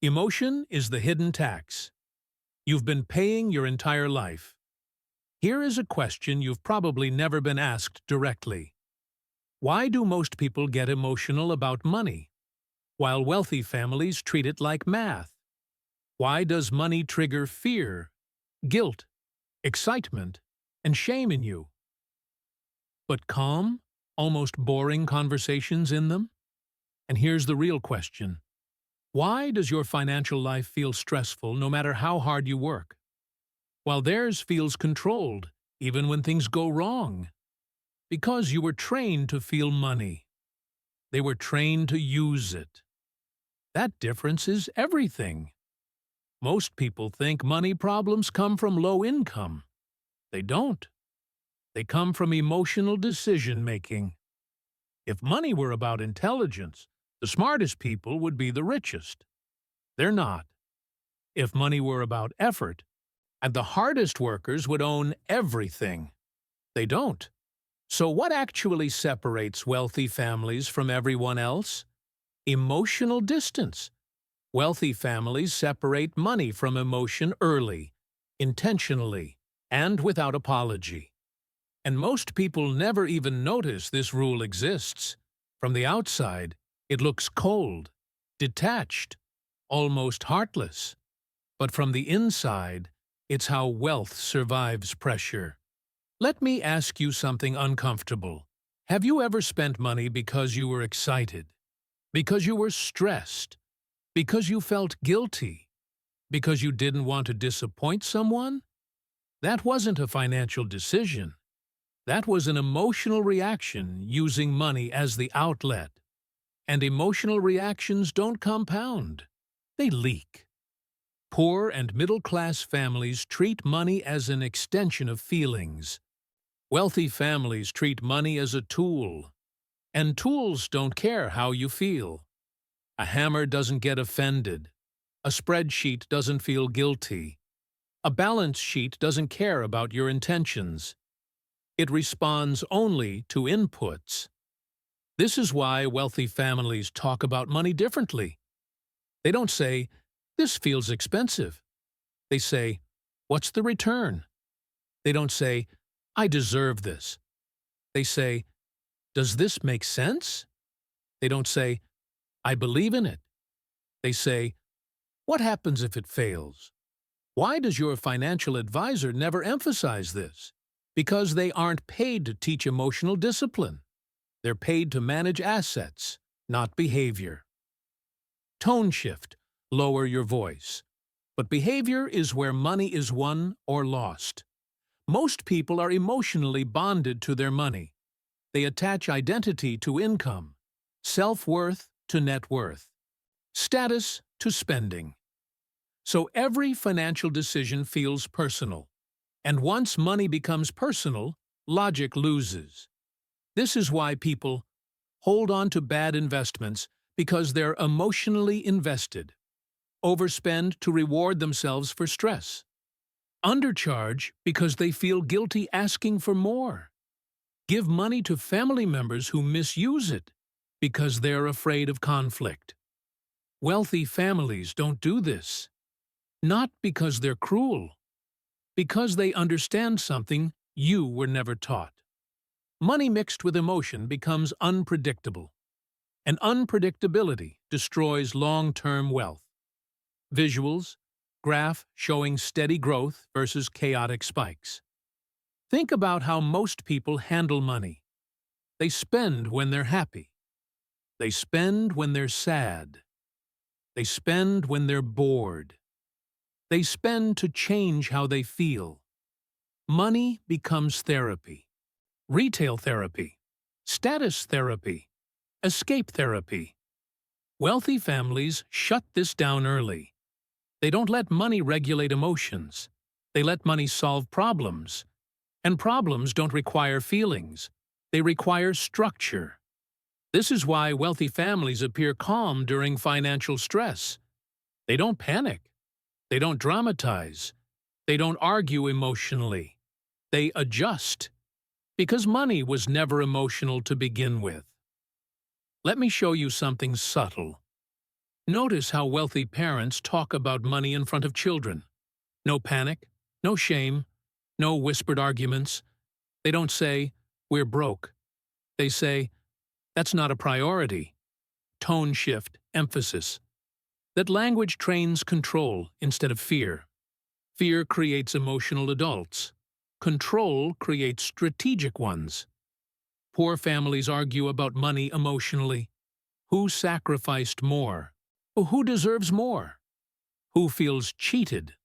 Emotion is the hidden tax. You've been paying your entire life. Here is a question you've probably never been asked directly. Why do most people get emotional about money, while wealthy families treat it like math? Why does money trigger fear, guilt, excitement, and shame in you, but calm, almost boring conversations in them? And here's the real question. Why does your financial life feel stressful no matter how hard you work, while theirs feels controlled even when things go wrong? Because you were trained to feel money. They were trained to use it. That difference is everything. Most people think money problems come from low income. They don't. They come from emotional decision-making. If money were about intelligence, the smartest people would be the richest. They're not. If money were about effort, and the hardest workers would own everything. They don't. So what actually separates wealthy families from everyone else? Emotional distance. Wealthy families separate money from emotion early, intentionally, and without apology. And most people never even notice this rule exists. From the outside, it looks cold, detached, almost heartless. But from the inside, it's how wealth survives pressure. Let me ask you something uncomfortable. Have you ever spent money because you were excited? Because you were stressed? Because you felt guilty? Because you didn't want to disappoint someone? That wasn't a financial decision. That was an emotional reaction using money as the outlet. And emotional reactions don't compound. They leak. Poor and middle-class families treat money as an extension of feelings. Wealthy families treat money as a tool. And tools don't care how you feel. A hammer doesn't get offended. A spreadsheet doesn't feel guilty. A balance sheet doesn't care about your intentions. It responds only to inputs. This is why wealthy families talk about money differently. They don't say, "This feels expensive." They say, "What's the return?" They don't say, "I deserve this." They say, "Does this make sense?" They don't say, "I believe in it." They say, "What happens if it fails?" Why does your financial advisor never emphasize this? Because they aren't paid to teach emotional discipline. They're paid to manage assets, not behavior. Tone shift, lower your voice. But behavior is where money is won or lost. Most people are emotionally bonded to their money. They attach identity to income, self-worth to net worth, status to spending. So every financial decision feels personal. And once money becomes personal, logic loses. This is why people hold on to bad investments because they're emotionally invested, overspend to reward themselves for stress, undercharge because they feel guilty asking for more, give money to family members who misuse it because they're afraid of conflict. Wealthy families don't do this, not because they're cruel, because they understand something you were never taught. Money mixed with emotion becomes unpredictable, and unpredictability destroys long-term wealth. Visuals, graph showing steady growth versus chaotic spikes. Think about how most people handle money. They spend when they're happy. They spend when they're sad. They spend when they're bored. They spend to change how they feel. Money becomes therapy. Retail therapy, status therapy, escape therapy. Wealthy families shut this down early. They don't let money regulate emotions. They let money solve problems. And problems don't require feelings. They require structure. This is why wealthy families appear calm during financial stress. They don't panic. They don't dramatize. They don't argue emotionally. They adjust. Because money was never emotional to begin with. Let me show you something subtle. Notice how wealthy parents talk about money in front of children. No panic, no shame, no whispered arguments. They don't say, "We're broke." They say, "That's not a priority." Tone shift, emphasis. That language trains control instead of fear. Fear creates emotional adults. Control creates strategic ones. Poor families argue about money emotionally. Who sacrificed more? Who deserves more? Who feels cheated?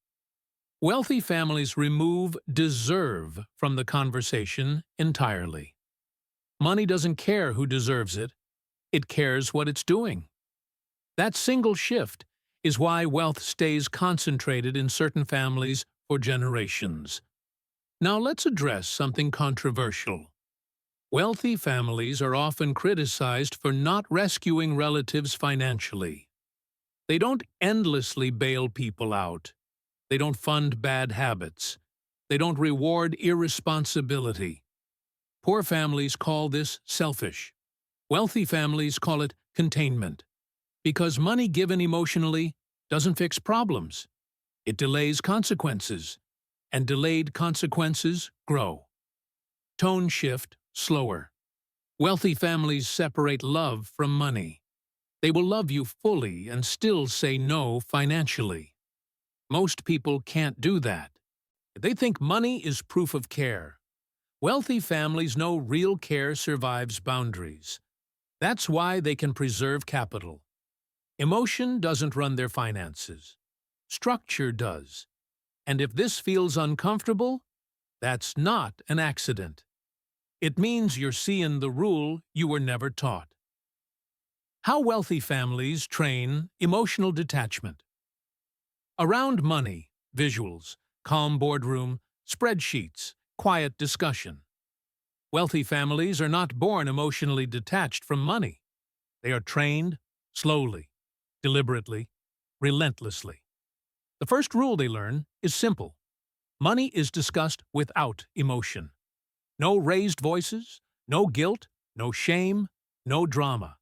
Wealthy families remove deserve from the conversation entirely. Money doesn't care who deserves it. It cares what it's doing. That single shift is why wealth stays concentrated in certain families for generations. Now let's address something controversial. Wealthy families are often criticized for not rescuing relatives financially. They don't endlessly bail people out. They don't fund bad habits. They don't reward irresponsibility. Poor families call this selfish. Wealthy families call it containment. Because money given emotionally doesn't fix problems. It delays consequences. And delayed consequences grow. Tone shift slower. Wealthy families separate love from money. They will love you fully and still say no financially. Most people can't do that. They think money is proof of care. Wealthy families know real care survives boundaries. That's why they can preserve capital. Emotion doesn't run their finances. Structure does. And if this feels uncomfortable, that's not an accident. It means you're seeing the rule you were never taught. How wealthy families train emotional detachment. Around money, visuals, calm boardroom, spreadsheets, quiet discussion. Wealthy families are not born emotionally detached from money. They are trained slowly, deliberately, relentlessly. The first rule they learn is simple. Money is discussed without emotion. No raised voices, no guilt, no shame, no drama.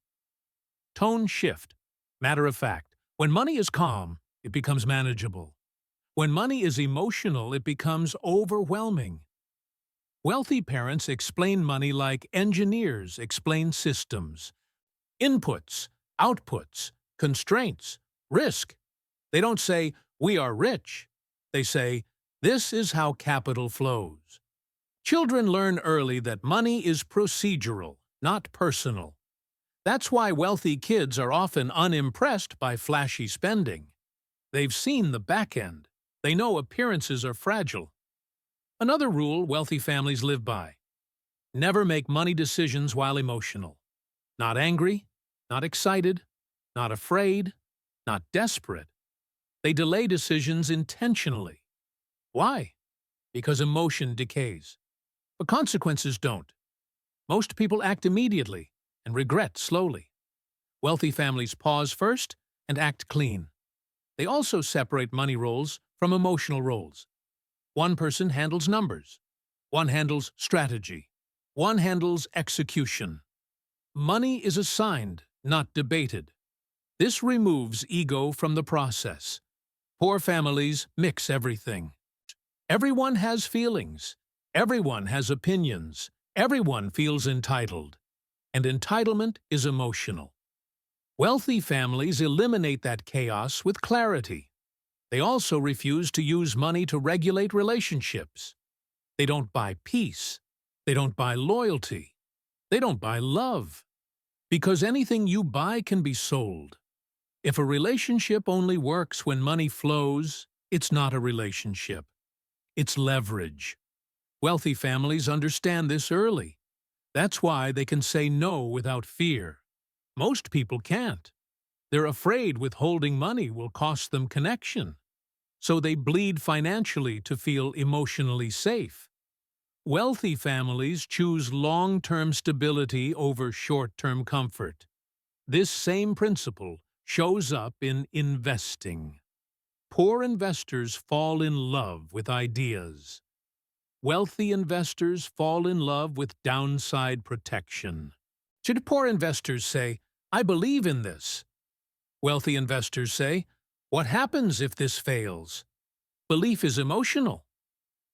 Tone shift. Matter of fact, when money is calm, it becomes manageable. When money is emotional, it becomes overwhelming. Wealthy parents explain money like engineers explain systems. Inputs, outputs, constraints, risk. They don't say, "We are rich." They say, "This is how capital flows." Children learn early that money is procedural, not personal. That's why wealthy kids are often unimpressed by flashy spending. They've seen the back end. They know appearances are fragile. Another rule wealthy families live by. Never make money decisions while emotional. Not angry, not excited, not afraid, not desperate. They delay decisions intentionally. Why? Because emotion decays. But consequences don't. Most people act immediately and regret slowly. Wealthy families pause first and act clean. They also separate money roles from emotional roles. One person handles numbers. One handles strategy. One handles execution. Money is assigned, not debated. This removes ego from the process. Poor families mix everything. Everyone has feelings. Everyone has opinions. Everyone feels entitled. And entitlement is emotional. Wealthy families eliminate that chaos with clarity. They also refuse to use money to regulate relationships. They don't buy peace. They don't buy loyalty. They don't buy love. Because anything you buy can be sold. If a relationship only works when money flows, it's not a relationship. It's leverage. Wealthy families understand this early. That's why they can say no without fear. Most people can't. They're afraid withholding money will cost them connection. So they bleed financially to feel emotionally safe. Wealthy families choose long-term stability over short-term comfort. This same principle shows up in investing. Poor investors fall in love with ideas. Wealthy investors fall in love with downside protection. Should poor investors say, "I believe in this"? Wealthy investors say, "What happens if this fails?" Belief is emotional.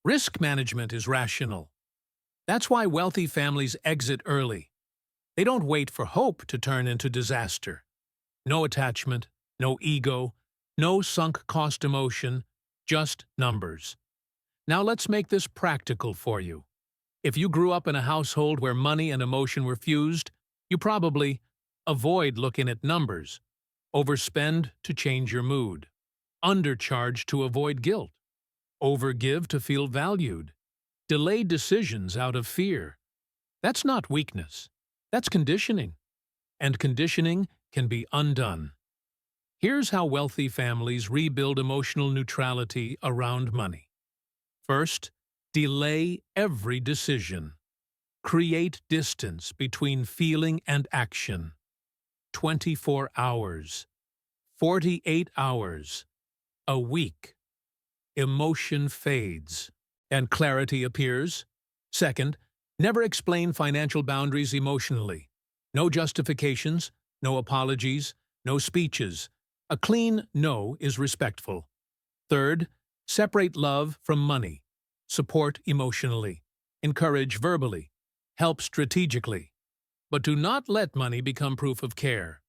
Risk management is rational. That's why wealthy families exit early. They don't wait for hope to turn into disaster. No attachment, no ego, no sunk cost emotion, just numbers. Now let's make this practical for you. If you grew up in a household where money and emotion were fused, you probably avoid looking at numbers, overspend to change your mood, undercharge to avoid guilt, overgive to feel valued, delay decisions out of fear. That's not weakness. That's conditioning. And conditioning can be undone. Here's how wealthy families rebuild emotional neutrality around money. First, delay every decision. Create distance between feeling and action. 24 hours, 48 hours, a week. Emotion fades, and clarity appears. Second, never explain financial boundaries emotionally. No justifications, no apologies, no speeches. A clean no is respectful. Third, separate love from money. Support emotionally. Encourage verbally. Help strategically. But do not let money become proof of care.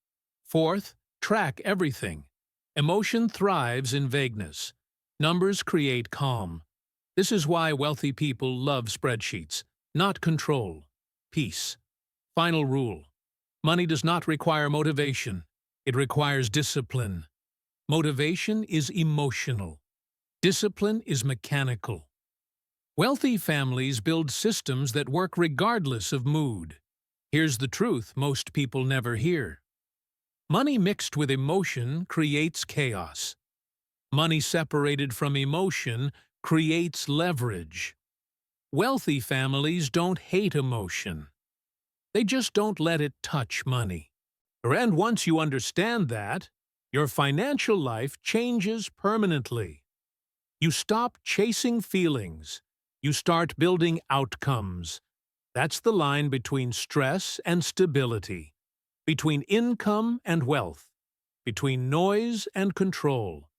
Fourth, track everything. Emotion thrives in vagueness. Numbers create calm. This is why wealthy people love spreadsheets, not control. Peace. Final rule. Money does not require motivation. It requires discipline. Motivation is emotional. Discipline is mechanical. Wealthy families build systems that work regardless of mood. Here's the truth most people never hear. Money mixed with emotion creates chaos. Money separated from emotion creates leverage. Wealthy families don't hate emotion. They just don't let it touch money. And once you understand that, your financial life changes permanently. You stop chasing feelings. You start building outcomes. That's the line between stress and stability, between income and wealth, between noise and control.